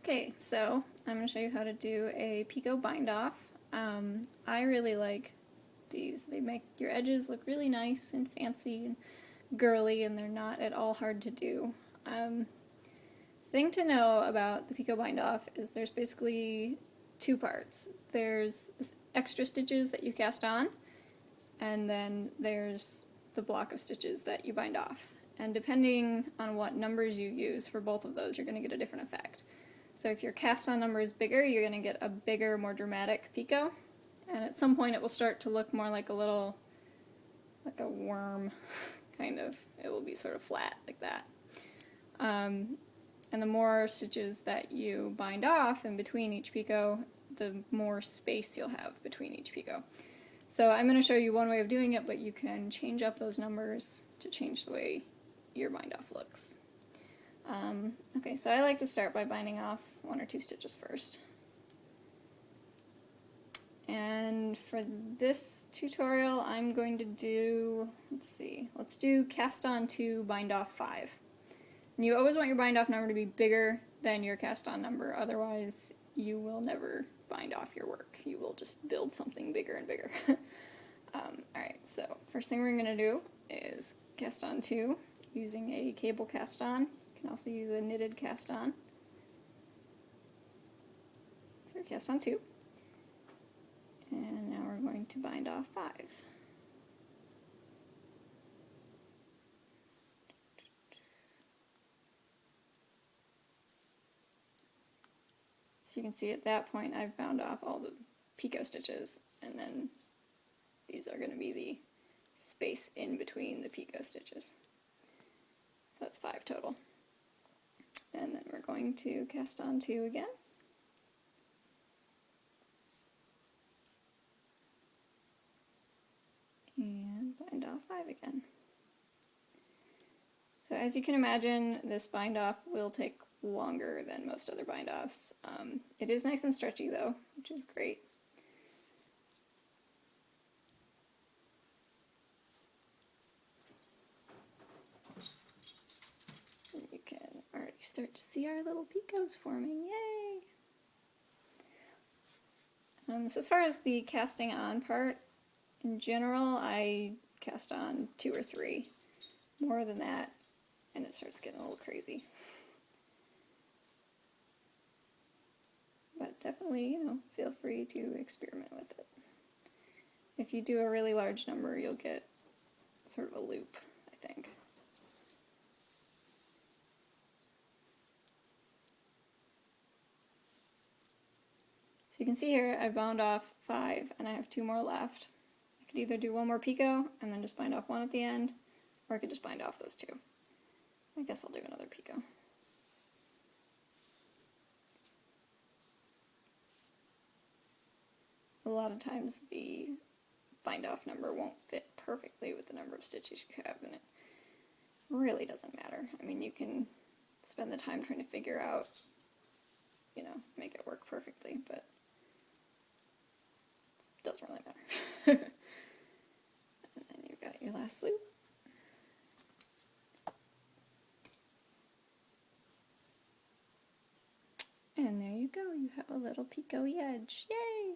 Okay, so I'm going to show you how to do a Picot Bind Off. I really like these. They make your edges look really nice and fancy and girly, and they're not at all hard to do. Thing to know about the Picot Bind Off is there's basically two parts. There's extra stitches that you cast on, and then there's the block of stitches that you bind off. And depending on what numbers you use for both of those, you're going to get a different effect. So if your cast on number is bigger, you're going to get a bigger, more dramatic picot. And at some point it will start to look more like a little, like a worm, kind of. It will be sort of flat like that. And the more stitches that you bind off in between each picot, the more space you'll have between each picot. So I'm going to show you one way of doing it, but you can change up those numbers to change the way your bind off looks. Okay, so I like to start by binding off one or two stitches first. And for this tutorial, I'm going to do, let's do cast on 2, bind off 5. And you always want your bind off number to be bigger than your cast on number, otherwise you will never bind off your work. You will just build something bigger and bigger. Alright, so first thing we're going to do is cast on 2 using a cable cast on. You can also use a knitted cast on. So cast on 2. And now we're going to bind off 5. So you can see at that point I've bound off all the picot stitches, and then these are going to be the space in between the picot stitches. So that's 5 total. And then we're going to cast on 2 again. And bind off 5 again. So as you can imagine, this bind off will take longer than most other bind offs. It is nice and stretchy though, which is great. And you can already start to see our little picots forming, yay! So as far as the casting on part, in general I cast on 2 or 3. More than that, and it starts getting a little crazy. But definitely, feel free to experiment with it. If you do a really large number, you'll get sort of a loop, I think. So you can see here I bound off 5 and I have 2 more left. I could either do one more picot and then just bind off 1 at the end, or I could just bind off those 2. I guess I'll do another picot. A lot of times the bind off number won't fit perfectly with the number of stitches you have, and it really doesn't matter. I mean, you can spend the time trying to figure out, make it work perfectly, but it doesn't really matter. And then you've got your last loop. And there you go, you have a little picot edge. Yay!